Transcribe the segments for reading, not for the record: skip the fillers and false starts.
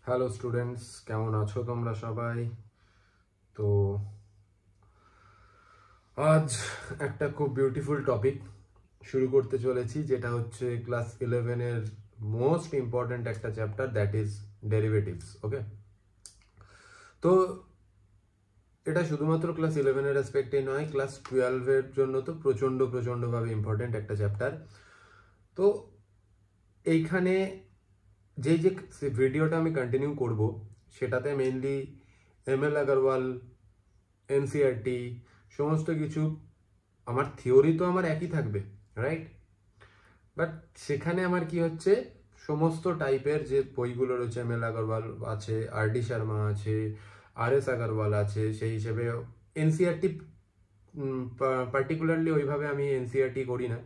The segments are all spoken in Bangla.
হ্যালো স্টুডেন্টস, কেমন আছো তোমরা সবাই? তো আজ একটা খুব বিউটিফুল টপিক শুরু করতে চলেছি, যেটা হচ্ছে ক্লাস 11-এর মোস্ট ইম্পর্ট্যান্ট একটা চ্যাপ্টার, দ্যাট ইজ ডেরিভেটিভস। ওকে, তো এটা শুধুমাত্র ক্লাস 11-এর রেসপেক্টে নয়, ক্লাস 12-এর জন্য তো প্রচণ্ডভাবে ইম্পর্ট্যান্ট একটা চ্যাপ্টার। তো এইখানে যে ভিডিওটা আমি কন্টিনিউ করব, সেটাতে মেইনলি এমএল আগরওয়াল, এনসিআরটি সমস্ত কিছু, আমার থিওরি তো আমার একই থাকবে, রাইট? বাট সেখানে আমার কি হচ্ছে, সমস্ত টাইপের যে বইগুলো রয়েছে, এমএল আগরওয়াল আছে, আর ডি শর্মা আছে, আর এস আগরওয়াল আছে, সেই হিসেবে এনসিআরটি পার্টিকুলারলি ওইভাবে আমি এনসিআরটি করি না।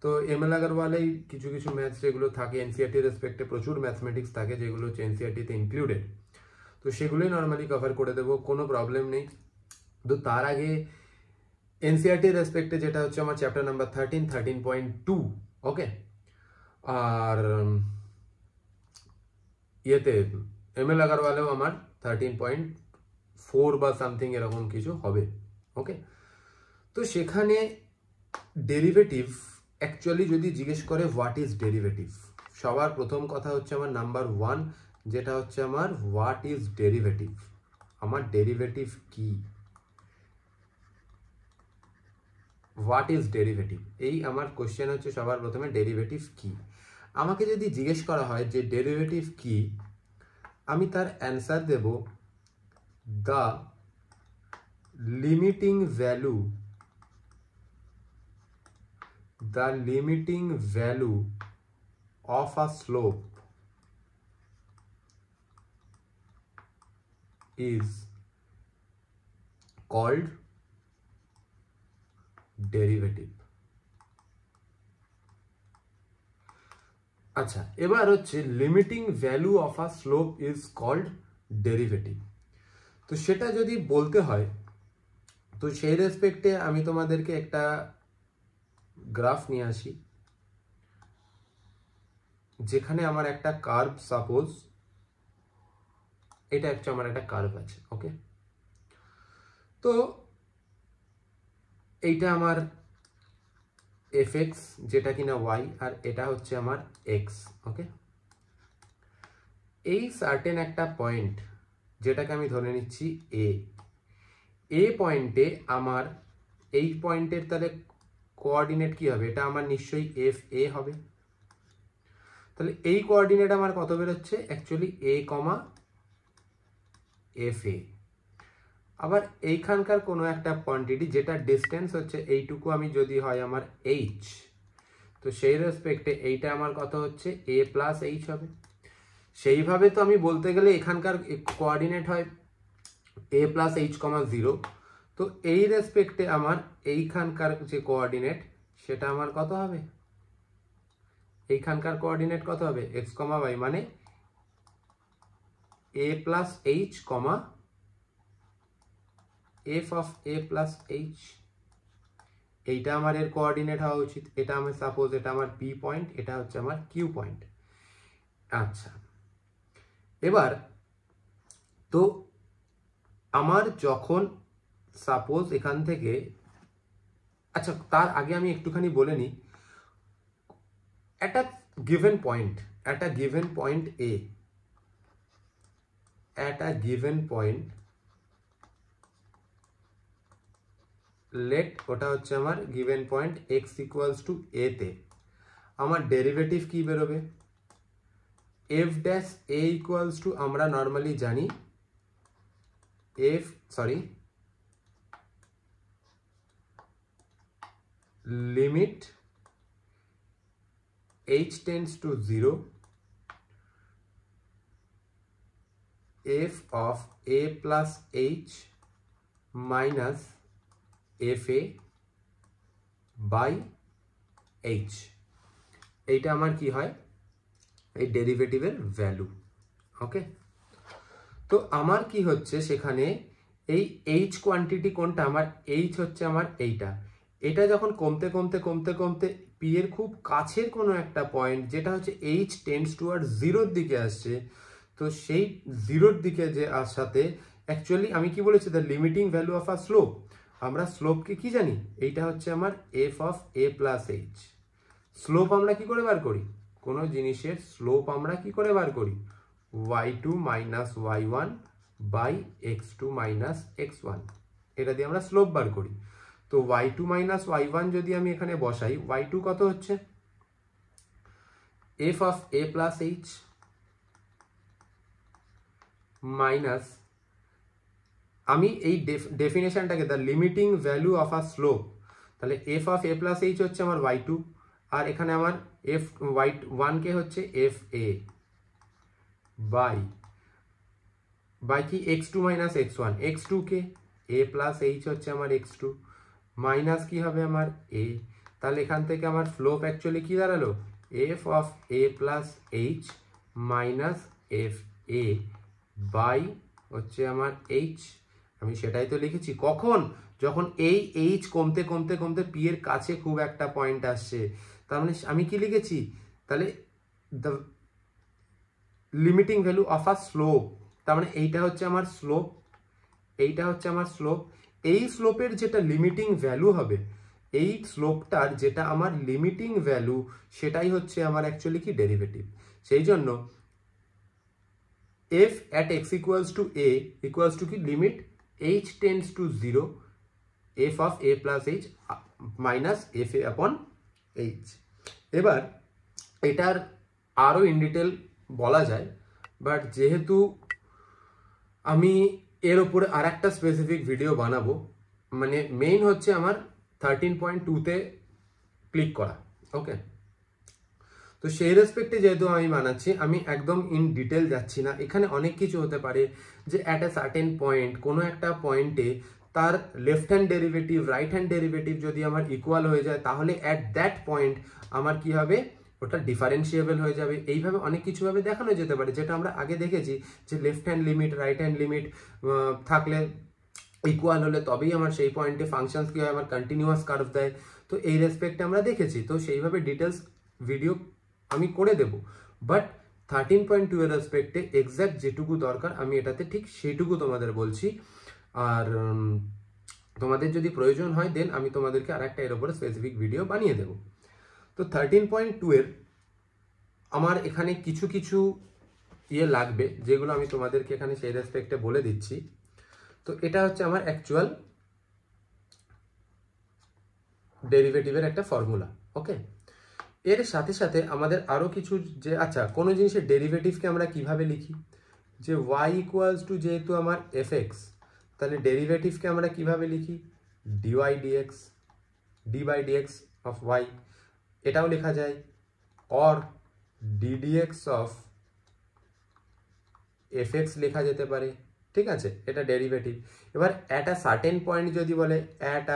তো এমএল আগরওয়ালেই কিছু কিছু ম্যাথস যেগুলো থাকে এনসিআরটি রেসপেক্টে, প্রচুর ম্যাথমেটিক্স থাকে যেগুলো হচ্ছে এনসিআরটিতে ইনক্লুডেড, তো সেগুলোই নর্মালি কভার করে দেবো, কোনো প্রবলেম নেই। তো তার আগে এনসিআরটি রেসপেক্টে যেটা হচ্ছে আমার চ্যাপ্টার নাম্বার 13.2, ওকে, আর ইয়েতে এমএল আগরওয়ালেও আমার 13.4 বা সামথিং এরকম কিছু হবে। ওকে, তো সেখানে ডেরিভেটিভ অ্যাকচুয়ালি যদি জিজ্ঞেস করে হোয়াট ইজ ডেরিভেটিভ, সবার প্রথম কথা হচ্ছে আমার নাম্বার 1, যেটা হচ্ছে আমার হোয়াট ইজ ডেরিভেটিভ, আমার ডেরিভেটিভ কি, হোয়াট ইজ ডেরিভেটিভ, এই আমার কোশ্চেন হচ্ছে সবার প্রথমে, ডেরিভেটিভ কি। আমাকে যদি জিজ্ঞেস করা হয় যে ডেরিভেটিভ কি, আমি তার অ্যান্সার দেব the limiting value, of a slope is called derivative. আচ্ছা, এবার হচ্ছে limiting value of a slope is called derivative. তো সেটা যদি বলতে হয়, তো সেই রেসপেক্টে আমি তোমাদেরকে একটা গ্রাফ নিয়ে আসি, যেখানে আমার একটা কার্ভ, সাপোজ এটা হচ্ছে আমার একটা কার্ভ আছে, ওকে, তো এইটা আমার এফ এক্স, যেটা কিনা ওয়াই, আর এটা হচ্ছে আমার এক্স। ওকে, এই সার্টেন একটা পয়েন্ট, যেটাকে আমি ধরে নিচ্ছি এ পয়েন্টে আমার, এই পয়েন্টের তাহলে কোঅর্ডিনেট কি হবে, এটা আমার নিশ্চয়ই এফ এ হবে। তাহলে এই কোঅর্ডিনেট আমার কত বেরোচ্ছে, অ্যাকচুয়ালি এ কমা এফ এ। আবার এইখানকার কোনো একটা কোয়ান্টিটি যেটা ডিস্টেন্স হচ্ছে এইটুকু, আমি যদি হয় আমার এইচ, তো সেই রেসপেক্টে এইটা আমার কত হচ্ছে এ প্লাস এইচ হবে। সেইভাবে তো আমি বলতে গেলে এখানকার কোঅর্ডিনেট হয় এ প্লাস এইচ কমা 0, তো এই রেসপেক্টে আমার এইখানকার যে কোঅর্ডিনেট, সেটা আমার কত হবে, এইখানকার কোঅর্ডিনেট কত হবে, এক্স কমা ওয়াই, মানে a plus h comma f of a plus h, এইটা আমার এর কোঅর্ডিনেট হওয়া উচিত। এটা আমি সাপোজ এটা আমার পি পয়েন্ট, এটা হচ্ছে আমার কিউ পয়েন্ট। আচ্ছা, এবার তো আমার যখন সাপোজ এখান থেকে, আচ্ছা তার আগে আমি একটুখানি বলে নিই, একটা গিভেন পয়েন্ট, একটা গিভেন পয়েন্ট এ, একটা গিভেন পয়েন্ট লেট, ওটা হচ্ছে আমার given point x equals to a তে আমার ডেরিভেটিভ কি বেরোবে, f dash a equals to, আমরা নর্মালি জানি limit h tends to 0 f of a plus h minus fa by h, এইটা আমার কি হয়, এই ডেরিভেটিভের ভ্যালু। ওকে, তো আমার কি হচ্ছে সেখানে, এই এইচ কোয়ান্টিটি কোনটা, আমার এইচ হচ্ছে আমার এইটা, এটা যখন কমতে কমতে কমতে কমতে পি এর খুব কাছের কোনো একটা পয়েন্ট, যেটা হচ্ছে এইচ টেন্ডস টুয়ার্ড 0-র দিকে আসছে, তো সেই জিরোর দিকে যে আসাতে অ্যাকচুয়ালি আমি কি বলেছি, the limiting value of a slope, আমরা স্লোপকে কি জানি, এইটা হচ্ছে আমার F of a plus H. Slope আমরা কি করে বার করি, কোনো জিনিসের স্লোপ আমরা কি করে বার করি, y2 minus y1 by x2 minus x1, এটা দিয়ে আমরা স্লোপ বার করি। তো y2 মাইনাস y1 যদি আমি এখানে বসাই, y2 কত হচ্ছে f of a plus H minus, আমি এই ডেফিনেশনটাকে the limiting value of a slope, তাহলে f of a plus h হচ্ছে আমার y2, আর এখানে আমার এফ y1 কে হচ্ছে এফ এ বাই কি x2 minus x1, x2 K a plus h হচ্ছে আমার x2 মাইনাস কি হবে আমার a, তাহলে এখান থেকে আমার স্লোপ অ্যাকচুয়ালি কি দাঁড়ালো, F of a plus H minus F A by হচ্ছে আমার এইচ। আমি সেটাই তো লিখেছি, কখন, যখন এই এইচ কমতে কমতে কমতে পি এর কাছে খুব একটা পয়েন্ট আসছে, তার মানে আমি কি লিখেছি, তাহলে the limiting value of a slope, তার মানে এইটা হচ্ছে আমার স্লোপ, এইটা হচ্ছে আমার স্লোপ, এই স্লোপের যেটা লিমিটিং ভ্যালু হবে, এই স্লোপটার যেটা আমার লিমিটিং ভ্যালু, সেটাই হচ্ছে আমার অ্যাকচুয়ালি কি ডেরিভেটিভ। সেই জন্য f at x equals to a equals to কি limit h tends to 0 f of a plus h minus f a upon h। এবার এটার আরো ইন ডিটেল বলা যায়, বাট যেহেতু আমি এর উপরে আর একটা স্পেসিফিক ভিডিও বানাবো, মানে মেইন হচ্ছে আমার 13.2-তে ক্লিক করা, ওকে। তো সেই রেসপেক্টে যেহেতু আমি বানাচ্ছি, আমি একদম ইন ডিটেল যাচ্ছি না, এখানে অনেক কিছু হতে পারে যে অ্যাট এ সার্টেন পয়েন্ট, কোনো একটা পয়েন্টে তার left hand derivative right hand derivative যদি আমার ইকুয়াল হয়ে যায়, তাহলে অ্যাট দ্যাট পয়েন্ট আমার কি হবে, ওটা ডিফারেন্সিয়েবল হয়ে যাবে। এইভাবে অনেক কিছুভাবে দেখানো যেতে পারে, যেটা আমরা আগে দেখেছি যে left hand limit right hand limit থাকলে ইকুয়াল হলে তবেই আমার সেই পয়েন্টে ফাংশনস কি হয়, আমার কন্টিনিউয়াস কার্ভ দেয়। তো এই রেসপেক্টে আমরা দেখেছি, তো সেইভাবে ডিটেলস ভিডিও আমি করে দেব, বাট 13.2 এর রেসপেক্টে এক্সাক্ট যেটুকু দরকার আমি এটাতে ঠিক সেটুকু তোমাদের বলছি। আর তোমাদের যদি প্রয়োজন হয় দেন আমি তোমাদেরকে আর একটা এর উপরে স্পেসিফিক ভিডিও বানিয়ে দেব। তো 13.2 এর আমার এখানে কিছু কিছু ইয়ে লাগবে, যেগুলো আমি তোমাদেরকে এখানে সেই রেসপেক্টে বলে দিচ্ছি। তো এটা হচ্ছে আমার অ্যাকচুয়াল ডেরিভেটিভের একটা ফর্মুলা, ওকে। এর সাথে সাথে আমাদের আরো কিছু, যে আচ্ছা কোনো জিনিসের ডেরিভেটিভকে আমরা কিভাবে লিখি, যে y ইকুয়ালস টু, যেহেতু আমার fx, তাহলে ডেরিভেটিভকে আমরা কিভাবে লিখি, dy dx, d by dx of y, এটাও লেখা যায়, or ddx of fx লেখা যেতে পারে, ঠিক আছে, এটা ডেরিভেটিভ। এবার অ্যাট আ সার্টেন পয়েন্ট যদি বলে, অ্যাট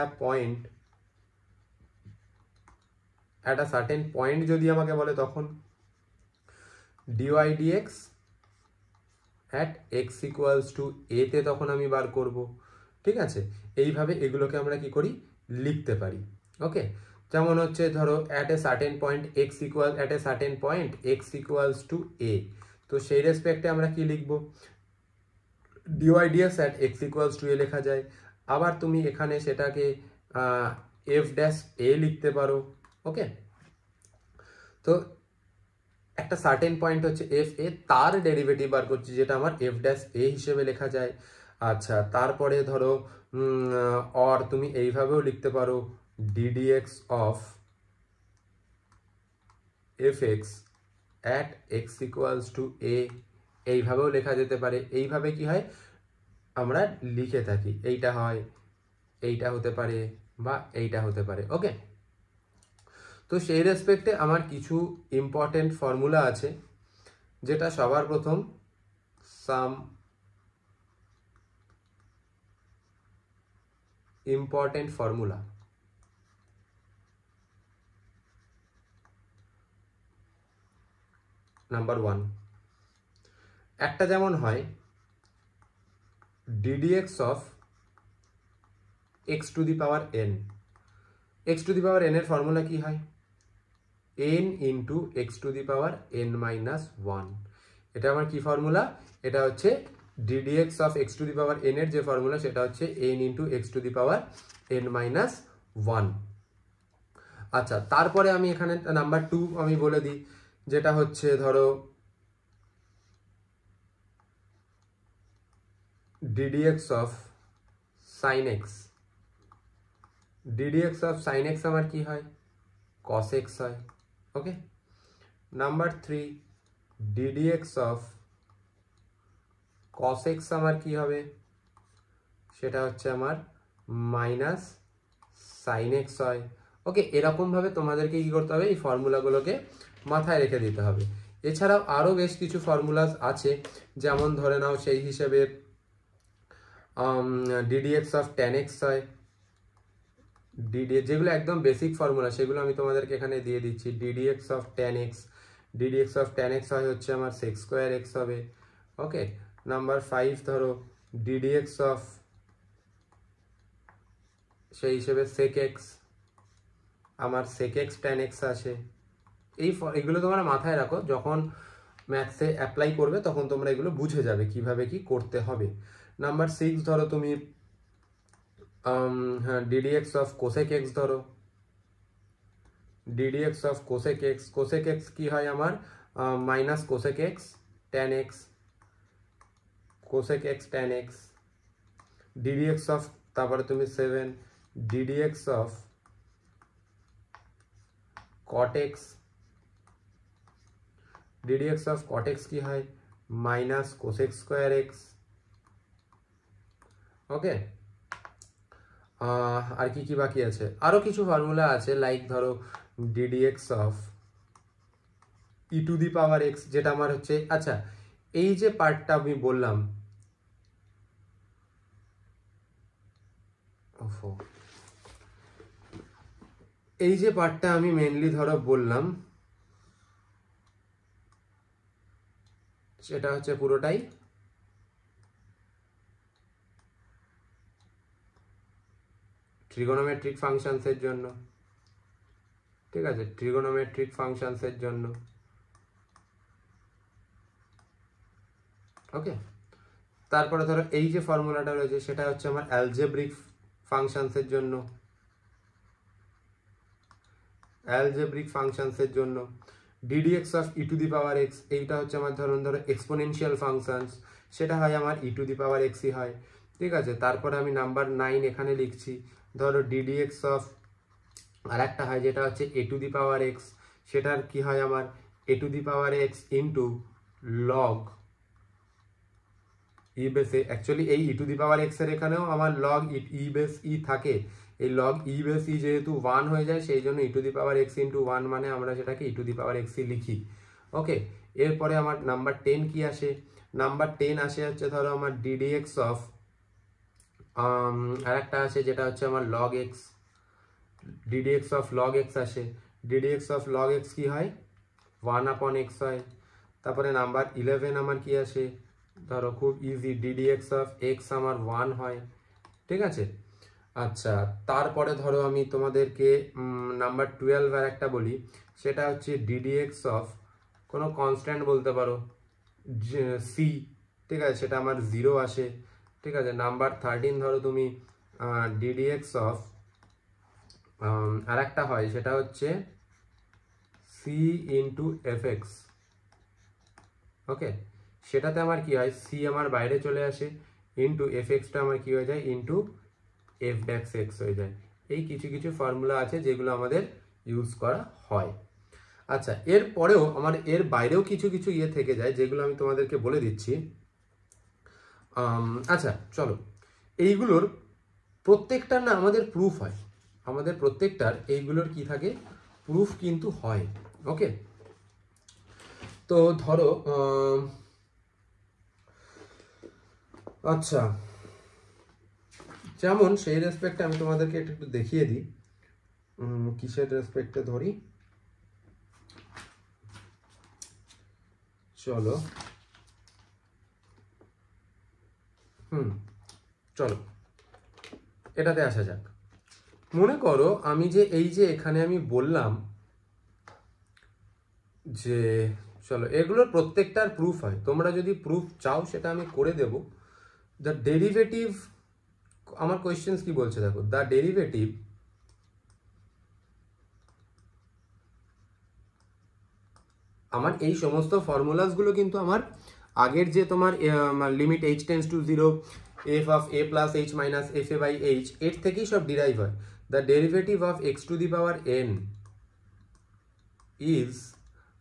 আ সার্টেন পয়েন্ট যদি আমাকে বলে, তখন dy dx at x equals to a তে তখন আমি বার করব, ঠিক আছে। এইভাবে এগুলোকে আমরা কি করি, লিখতে পারি, ওকে। যেমন হচ্ছে ধরো at a certain point x equals to a, তো সেই রেসপেক্টে আমরা কি লিখবো, dy dx at x equals to a লেখা যায়। আবার তুমি এখানে সেটাকে f dash a লিখতে পারো, ওকে। তো একটা সার্টেন পয়েন্ট হচ্ছে এফ এ, তার ডেরিভেটিভ বার করছি, যেটা আমার এফ ড্যাশ এ হিসেবে লেখা যায়। আচ্ছা, তারপরে ধরো অর তুমি এইভাবেও লিখতে পারো, d d x of f x at x equals to a, এইভাবেও লেখা যেতে পারে। এইভাবে কি হয়, আমরা লিখে থাকি, এইটা হয়, এইটা হতে পারে, বা এইটা হতে পারে, ওকে। তো সেই রেসপেক্টে আমার কিছু ইম্পর্টেন্ট ফর্মুলা আছে, যেটা সবার প্রথম সাম ইম্পর্টেন্ট ফর্মুলা। নাম্বার 1, একটা যেমন হয় ddx of x to the power n, x to the power n এর ফর্মুলা কি হয়, n into x to the power n minus 1। এটা আমার কি ফর্মুলা, এটা হচ্ছে ddx of x to the power n এর যে ফর্মুলা সেটা হচ্ছে n into x to the power n minus 1। আচ্ছা, তারপরে আমি এখানে নাম্বার 2 আমি বলে দিই, যেটা হচ্ছে ধরো ddx of sin x। ddx of sin x আমার কি হয়, cos x হয়। Okay, number 3 ddx of cos x আমার কি হবে, সেটা হচ্ছে আমার মাইনাস sin x হয়। ওকে, এরকমভাবে তোমাদেরকে কি করতে হবে, এই ফর্মুলাগুলোকে মাথায় রেখে দিতে হবে। এছাড়াও আরও বেশ কিছু ফর্মুলাস আছে, যেমন ধরে নাও সেই হিসেবে ddx অফ tan x হয়, যেগুলো একদম বেসিক ফর্মুলা সেগুলো আমি তোমাদেরকে এখানে দিয়ে দিচ্ছি। ddx অফ tan x হয় হচ্ছে আমার sec স্কোয়ার x হবে। ওকে, নাম্বার 5 ধরো ddx অফ সেই হিসেবে sec x, আমার sec x tan x আসে। এগুলো তোমরা মাথায় রাখো, যখন ম্যাথসে অ্যাপ্লাই করবে তখন তোমরা এগুলো বুঝে যাবে কিভাবে কি করতে হবে। নাম্বার 6 ধরো তুমি হ্যাঁ ddx অফ cosec x ধরো, ddx অফ cosec x কি হয় আমার minus cosec x tan x, cosec x tan x। ddx of তারপরে তুমি 7 ddx of cot x, ddx of cot x কি হয় মাইনাস cosec স্কোয়ার x। ওকে, আর কি কি বাকি আছে, আরো কিছু ফর্মুলা আছে, লাইক ধরো ddx of e two the power x, যেটা আমার হচ্ছে, আচ্ছা এই যে পার্টটা আমি বললাম, এই যে পার্টটা আমি মেনলি ধরো বললাম, সেটা হচ্ছে পুরোটাই ট্রিগোনোমেট্রিক ফাংশনসের জন্য। ঠিক আছে, ট্রিগোনোমেট্রিক ফাংশনসের জন্য। ওকে, তারপরে ধরো এই যে ফর্মুলাটা রয়েছে সেটা হচ্ছে আমার অ্যালজেব্রিক ফাংশনসের জন্য, অ্যালজেব্রিক ফাংশনসের জন্য। ddx of e two the power x, এইটা হচ্ছে আমার ধরো এক্সপোনেনশিয়াল ফাংশনস, সেটা হয় আমার e two the power x ই হয়। ঠিক আছে, তারপরে আমি নাম্বার 9 এখানে লিখছি, ধরো ddx অফ আর একটা হয় যেটা হচ্ছে a to the power x, সেটার কি হয় আমার a to the power x into log e বেসে, অ্যাকচুয়ালি এই ই টু দি পাওয়ার এক্স এর এখানেও আমার লগ ই বেস ই থাকে, এই লগ ই বেস ই যেহেতু 1 হয়ে যায় সেই জন্য e to the power x into 1 মানে আমরা সেটাকে ই টু দি পাওয়ার এক্স ই লিখি। ওকে, এরপরে আমার নাম্বার 10 কি আসে, নাম্বার 10 আসে হচ্ছে ধরো আমার ddx অফ আর একটা আছে যেটা হচ্ছে আমার log x, ddx of log x আসে, ddx অফ লগ এক্স কি হয় 1/x হয়। তারপরে নাম্বার 11 আমার কি আসে, ধরো খুব ইজি, ddx অফ x আমার 1 হয়। ঠিক আছে, আচ্ছা তারপরে ধরো আমি তোমাদেরকে নাম্বার 12 আর একটা বলি, সেটা হচ্ছে ddx অফ কোনো কনস্ট্যান্ট বলতে পারো c। ঠিক আছে, সেটা আমার 0 আসে। ঠিক আছে, নাম্বার 13 ধরো তুমি ddx অফ আর একটা হয় সেটা হচ্ছে c ইন্টু fx। ওকে, সেটাতে আমার কি হয় c আমার বাইরে চলে আসে, ইন্টু fx-টা আমার কি হয়ে যায় ইন্টু f ড্যাশ x হয়ে যায়। এই কিছু কিছু ফর্মুলা আছে যেগুলো আমাদের ইউজ করা হয়। আচ্ছা, এর পরেও আমার এর বাইরেও কিছু কিছু ইয়ে থেকে যায় যেগুলো আমি তোমাদেরকে বলে দিচ্ছি। আচ্ছা চলো, এইগুলোর প্রত্যেকটার না আমাদের প্রুফ হয়, আমাদের প্রত্যেকটার এইগুলোর কি থাকে প্রুফ কিন্তু হয়। ওকে, তো ধরো আচ্ছা যেমন সেই রেসপেক্টে আমি তোমাদেরকে একটু দেখিয়ে দিই, কিসের রেসপেক্টে ধরি, চলো চলো এটাতে আসা যাক। মনে করো আমি যে এই যে এখানে আমি বললাম যে চলো এগুলোর প্রত্যেকটার প্রুফ হয়, তোমরা যদি প্রুফ চাও সেটা আমি করে দেব। দ্য ডেরিভেটিভ, আমার কোয়েশ্চেন্স কি বলছে দেখো, দ্য ডেরিভেটিভ আমার এই সমস্ত ফর্মুলাসগুলো কিন্তু আমার আগের যে তোমার limit h tends to 0 f of a plus h minus f a by h এর থেকেই সব ডিরাইভ হয়। The derivative of x to the power n is,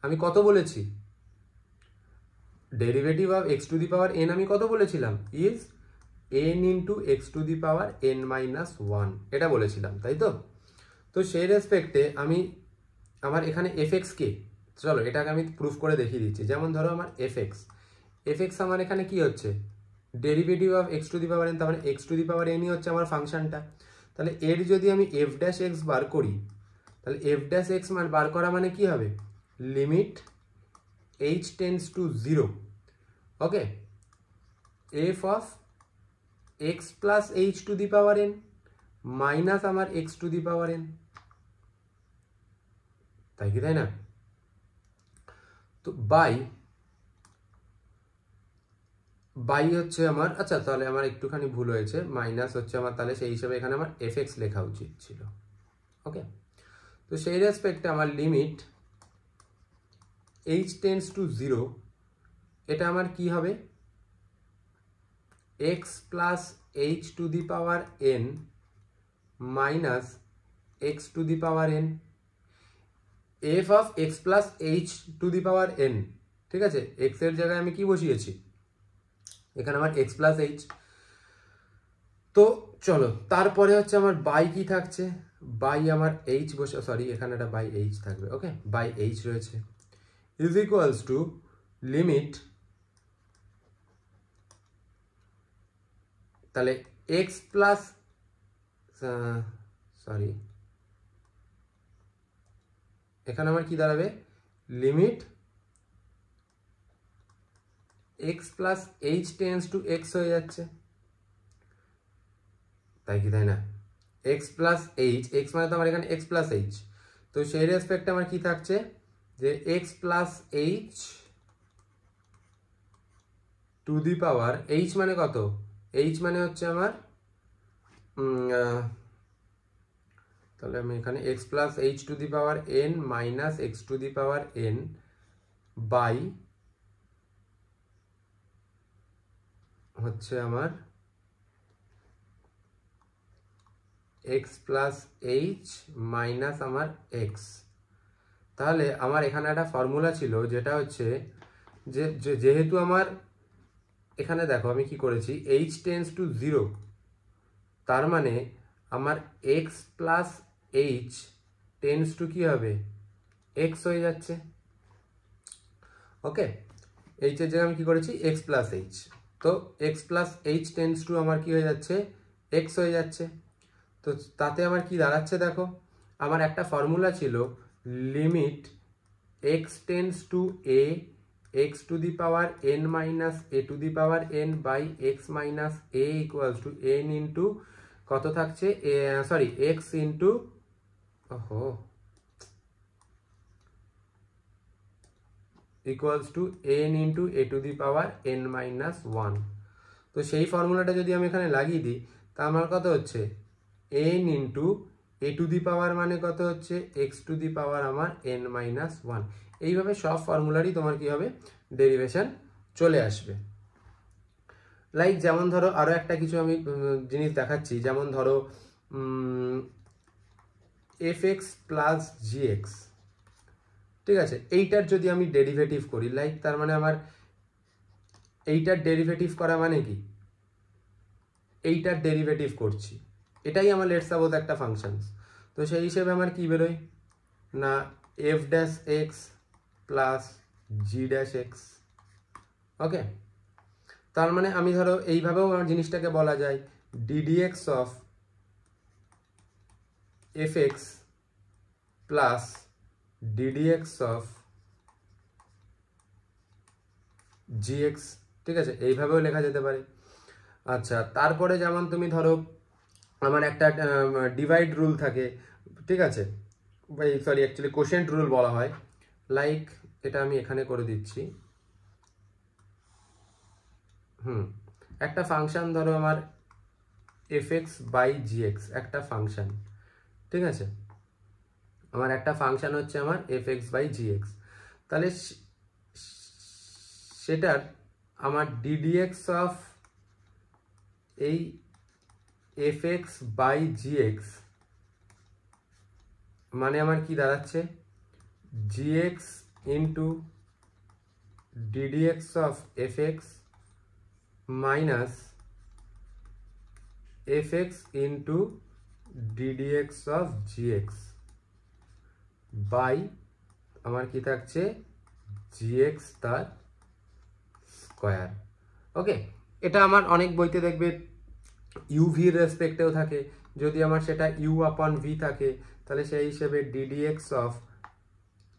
আমি কত বলেছি, derivative of x to the power n আমি কত বলেছিলাম, is n into x to the power n minus 1, এটা বলেছিলাম তাই তো। তো সেই রেসপেক্টে আমি আমার এখানে fx কে, চলো এটাকে আমি প্রুফ করে দেখিয়ে দিচ্ছি। যেমন ধরো আমার fx আমার এখানে কি হচ্ছে, derivative of x to the power n, তার মানে x to the power n ই হচ্ছে আমার ফাংশনটা। তাহলে এর যদি আমি f ড্যাশ x বার করি, তাহলে f ড্যাশ x মান বার করা মানে কি হবে, limit h tends to 0, okay, f of x plus h to the power n minus আমার x to the power n, তাই কি তাই না। তো বাই হচ্ছে আমার, আচ্ছা তাহলে আমার একটুখানি ভুল হয়েছে, মাইনাস হচ্ছে আমার, তাহলে সেই হিসেবে এখানে আমার fx লেখা উচিত ছিল, ওকে। তো সেই রেসপেক্টে আমার লিমিট h টেন্স টু 0, এটা আমার কি হবে, x plus h to the power n minus x to the power n, f of x plus h to the power n, ঠিক আছে, x এর জায়গায় আমি কি বসিয়েছি, এখানে আমার x প্লাস h। তো চলো তারপরে হচ্ছে আমার বাই কি থাকছে, বাই আমার h বসে, সরি এখানে একটা বাই h থাকবে, ওকে, বাই h রয়েছে, ইজ ইকুয়ালস টু লিমিট, তাহলে x প্লাস, সরি এখানে আমার কি দাঁড়াবে, limit x plus h tends two x হয়ে যাচ্ছে, তাই কি তাই না, x প্লাস h, x মানে তো আমার এখানে x প্লাস h, তো সেই রেসপেক্টে আমার কি থাকছে যে x plus h to the power, h মানে কত, h মানে হচ্ছে আমার তাহলে আমি এখানে x plus h to the power n minus x to the power n by হচ্ছে আমার x প্লাস h মাইনাস আমার x। তাহলে আমার এখানে একটা ফর্মুলা ছিল যেটা হচ্ছে যে যেহেতু আমার এখানে দেখো আমি কি করেছি, h টেন্স টু 0, তার মানে আমার x plus h tends two কি হবে, x হয়ে যাচ্ছে, ওকে, h এর জায়গায় আমি কি করেছি, x প্লাস h, তো x plus h tends two আমার কি হয়ে যাচ্ছে, x হয়ে যাচ্ছে। তো তাতে আমার কি দাঁড়াচ্ছে দেখো, আমার একটা ফর্মুলা ছিল limit x tends to a x to the power n minus a to the power n by x minus a equals to n into কত থাকছে, সরি x ইন্টু, ওহো, equals to n into a to the power n minus 1। তো সেই ফর্মুলাটা যদি আমি এখানে লাগিয়ে দিই, তা আমার কত হচ্ছে, n into a to the power মানে কত হচ্ছে, x টু দি পাওয়ার আমার n মাইনাস 1। এইভাবে সব ফর্মুলারই তোমার কি হবে, ডেরিভেশন চলে আসবে। লাইক যেমন ধরো আরো একটা কিছু আমি জিনিস দেখাচ্ছি, যেমন ধরো fx প্লাস gx, ঠিক আছে, এইটার যদি আমি ডেরিভেটিভ করি, লাইক তার মানে আমার এইটার ডেরিভেটিভ করা মানে কি, এইটার ডেরিভেটিভ করছি, এটাই আমার লেটস সাপোজ একটা ফাংশন। তো সেই হিসেবে আমার কি বেরোয় না, f dash x plus g dash x, ওকে। তার মানে আমি ধরো এইভাবেও আমার জিনিসটাকে বলা যায় ddx of fx plus ddx of gx, ঠিক আছে, এইভাবেও লেখা যেতে পারে। আচ্ছা তারপরে যেমন তুমি ধরো আমার একটা ডিভাইড রুল থাকে, ঠিক আছে, সরি অ্যাকচুয়ালি কোশেন্ট রুল বলা হয়, লাইক এটা আমি এখানে করে দিচ্ছি। একটা ফাংশন ধরো আমার fx বাই gx, একটা ফাংশন, ঠিক আছে, আমার একটা ফাংশন হচ্ছে আমার fx বাই gx, তাহলে সেটার আমার ddx অফ এই fx বাই gx মানে আমার কি দাঁড়াচ্ছে, gx into ddx of fx minus fx into ddx of gx by আমার কি থাকছে gx তার স্কোয়ার। ওকে, এটা আমার অনেক বইতে দেখবে ইউভির রেসপেক্টেও থাকে, যদি আমার সেটা ইউ আপন ভি থাকে তাহলে সেই হিসেবে ddx অফ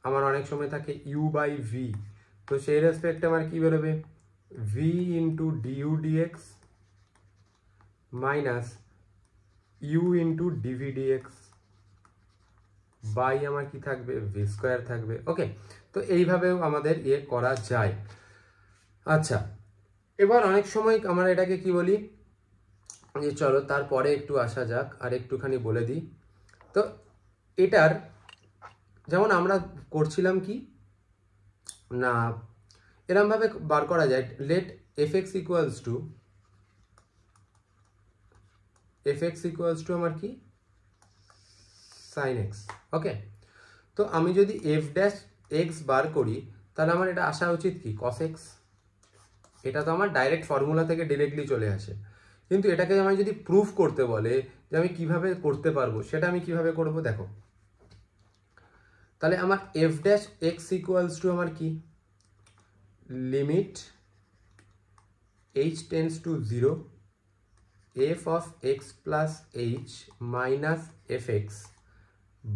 আমার অনেক সময় থাকে ইউ বাই ভি, তো সেই রেসপেক্টে আমার কি বেরোবে v into du dx minus u into dv dx by আমার কি থাকবে ভি স্কোয়ার থাকবে। ওকে, তো এইভাবেও আমাদের ইয়ে করা যায়। আচ্ছা, এবার অনেক সময় আমরা এটাকে কি বলি, যে চলো তারপরে একটু আসা যাক আর একটুখানি বলে দিই। তো এটার যেমন আমরা করছিলাম কি না, এরমভাবে বার করা যায়, লেট fx ইকুয়ালস টু আমার কি sin x। ওকে, তো আমি যদি f ড্যাশ x বার করি তাহলে আমার এটা আসা উচিত কি cos x, এটা তো আমার ডাইরেক্ট ফর্মুলা থেকে ডিরেক্টলি চলে আসে, কিন্তু এটাকে আমি যদি প্রুফ করতে বলে যে আমি কিভাবে করতে পারবো, সেটা আমি কিভাবে করব দেখো, তাহলে আমার f dash x equals to আমার কি limit h tends to 0 f of x plus h minus fx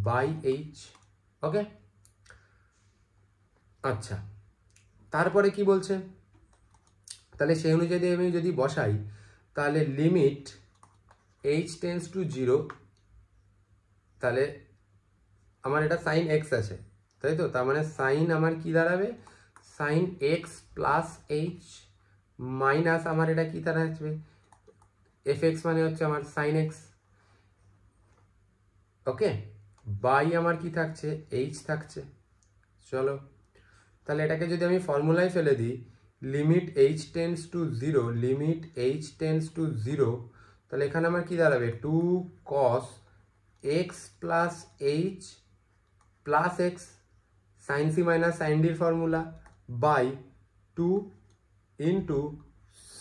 by h। Okay, আচ্ছা, তারপরে কি বলছে, তাহলে সেই অনুযায়ী আমি যদি বসাই তাহলে লিমিট h টেন্ডস টু 0, তাহলে আমার এটা সাইন x আছে, তাই তো, তার মানে সাইন আমার কি দাঁড়াবে sine x plus h minus আমার এটা কি দাঁড়াচ্ছে fx মানে হচ্ছে আমার সাইন x। ওকে, বাই আমার কি থাকছে h থাকছে। চলো, তাহলে এটাকে যদি আমি ফর্মুলায় ফেলে দিই, limit h tends to 0, limit h tends to 0, তাহলে এখানে আমার কি দাঁড়াবে 2 cos x plus h plus x sine c minus sine ডির formula by 2 into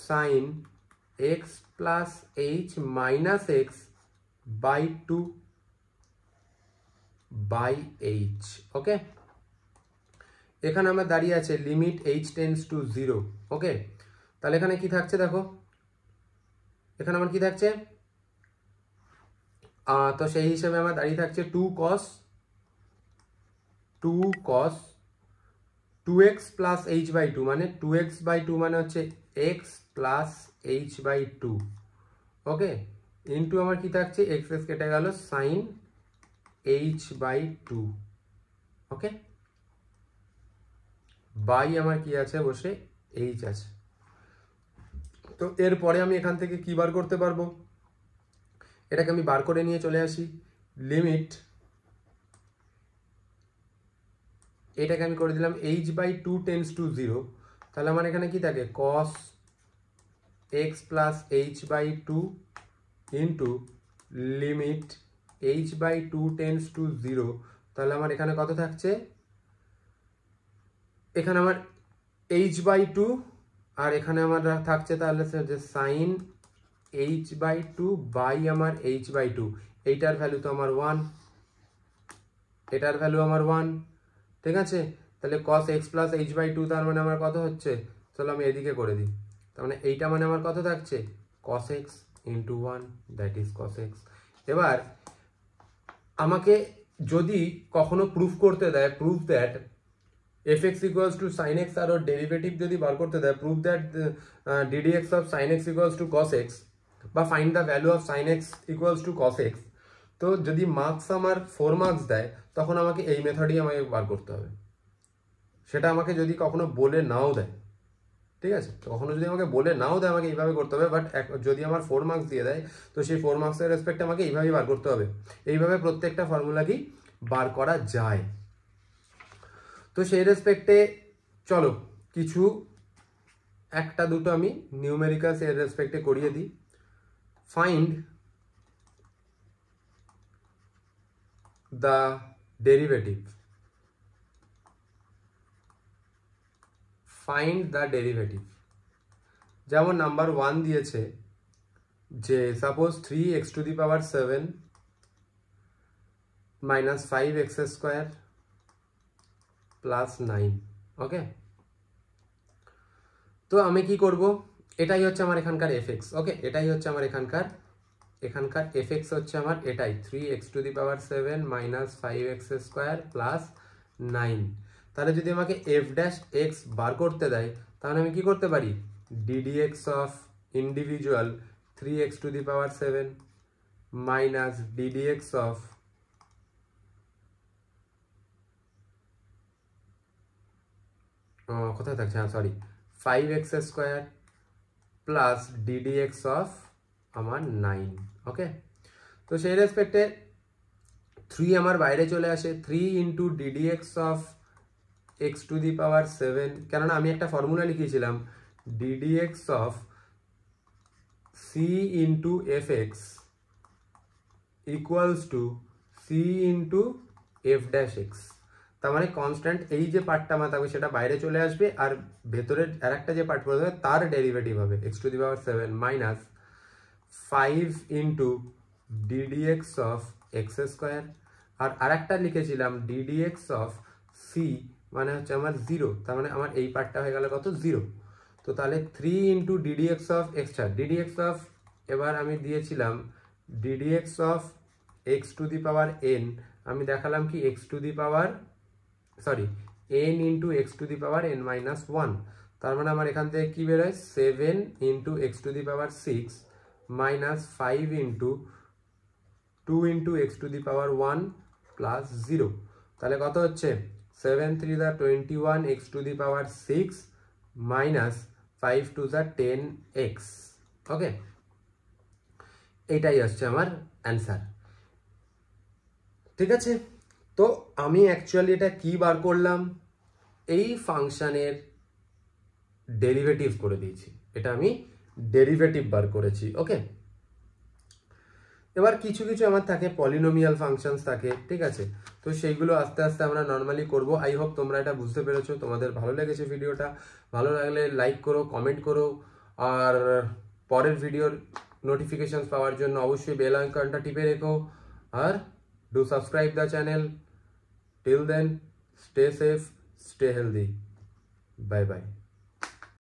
sine x plus h minus x by 2 by h। Okay, এখানে আমার দাঁড়িয়ে আছে limit h tends to 0। Okay, তাহলে এখানে কি থাকছে দেখো, এখানে আমার কি থাকছে, তো সেই হিসেবে আমার দাঁড়িয়ে থাকছে 2 cos 2x plus h by 2, মানে 2x বাই 2 মানে হচ্ছে x plus h by 2। Okay, into আমার কি থাকছে x কেটে গেল sine h by 2। Okay, by আমার কি আছে বসে h আছে। তো এরপরে আমি এখান থেকে কি বার করতে পারবো, এটাকে আমি বার করে নিয়ে চলে আসি, লিমিট এটাকে আমি করে দিলাম h বাই 2 টেন্ডস টু 0, তাহলে আমার এখানে কি থাকে cos x plus h by 2 into limit h by 2 tends to 0, তাহলে আমার এখানে কত থাকছে, এখানে আমার h বাই 2 আর এখানে আমার থাকছে তাহলে যে সাইন h বাই 2 বাই আমার h বাই 2, এইটার ভ্যালু তো আমার 1, এটার ভ্যালু আমার 1, ঠিক আছে, তাহলে cos x plus h by 2 তার মানে আমার কত হচ্ছে, চলো আমি এদিকে করে দিই, তার মানে এইটা মানে আমার কত থাকছে cos x into 1, that is cos x। এবার আমাকে যদি কখনো প্রুফ করতে দেয়, proof that fx equals to sin x আর ওর ডেরিভেটিভ যদি বার করতে দেয়, proof that ddx of sin x equals to cos x, বা find the value of sin x equals to cos x, তো যদি মার্কস আমার 4 মার্কস দেয় তখন আমাকে এই মেথডই আমাকে বার করতে হবে। সেটা আমাকে যদি কখনো বলে নাও দেয়, ঠিক আছে, কখনো যদি আমাকে বলে নাও দেয় আমাকে এইভাবে করতে হবে, বাট যদি আমার 4 মার্কস দিয়ে দেয় তো সেই 4 মার্কসের রেসপেক্টে আমাকে এইভাবেই বার করতে হবে। এইভাবে প্রত্যেকটা ফর্মুলা কি বার করা যায়। তো সেই রেসপেক্টে চলো কিছু একটা দুটো আমি নিউমেরিক্যালস এর রেসপেক্টে করিয়ে দিই। Find the derivative, find the derivative. যেমন নাম্বার 1 দিয়েছে যে suppose 3x⁴ minus 5x² plus 9, ওকে। তো আমি কি করব, এটাই হচ্ছে আমার এখানকার fx, ওকে, এটাই হচ্ছে আমার এখানকার fx হচ্ছে আমার এটাই 3x⁴ মাইনাস 5x² প্লাস 9। তাহলে যদি আমাকে f' বার করতে দেয় তাহলে আমি কি করতে পারি, ddx of individual 3x⁴ minus ddx of কোথায় থাকছে, হ্যাঁ sorry, 5x² plus ddx of আমার 9, ওকে। তো সেই রেসপেক্টে 3 আমার বাইরে চলে আসে, 3 ইন্টু ddx অফ x⁴, কেননা আমি একটা ফর্মুলা লিখেছিলাম ddx of c into fx equals two c into f'(x), তার মানে কনস্ট্যান্ট এই যে পার্টটা আমার থাকবে সেটা বাইরে চলে আসবে, আর ভেতরের আর একটা যে পার্ট পড়ে যাবে তার ডেরিভেটিভ হবে x⁴ minus 5 into ddx of x², আর আরেকটা লিখেছিলাম ddx অফ c মানে হচ্ছে আমার 0, তার মানে আমার এই পার্টটা হয়ে গেল কত, 0। তো তাহলে 3 into ddx of ddx of, এবার আমি দিয়েছিলাম ddx অফ x⁴n, আমি দেখালাম কি n ইন্টু x⁴n মাইনাস 1, তার মানে আমার এখান থেকে কি বেরোয় 7 into x⁴ minus 5 into 2 into x⁴1 plus 0, তাহলে কত হচ্ছে 7 3 21 x⁴6 মাইনাস 5 2 10x, ওকে। এটাই হচ্ছে আমার অ্যান্সার, ঠিক আছে। তো আমি অ্যাকচুয়ালি এটা কি বার করলাম, এই ফাংশনের ডেরিভেটিভ করে দিয়েছি, এটা আমি ডেরিভেটিভ বার করেছি, ওকে। এবার কিছু কিছু আমার থাকে পলিনোমিয়াল ফাংশনস থাকে, ঠিক আছে, তো সেইগুলো আস্তে আস্তে আমরা নর্মালি করব। আই হোপ তোমরা এটা বুঝতে পেরেছো, তোমাদের ভালো লেগেছে ভিডিওটা, ভালো লাগলে লাইক করো, কমেন্ট করো, আর পরের ভিডিওর নোটিফিকেশনস পাওয়ার জন্য অবশ্যই বেল আইকনটা টিপে রেখো, আর do subscribe the channel. Till then, stay safe, stay healthy, bye by.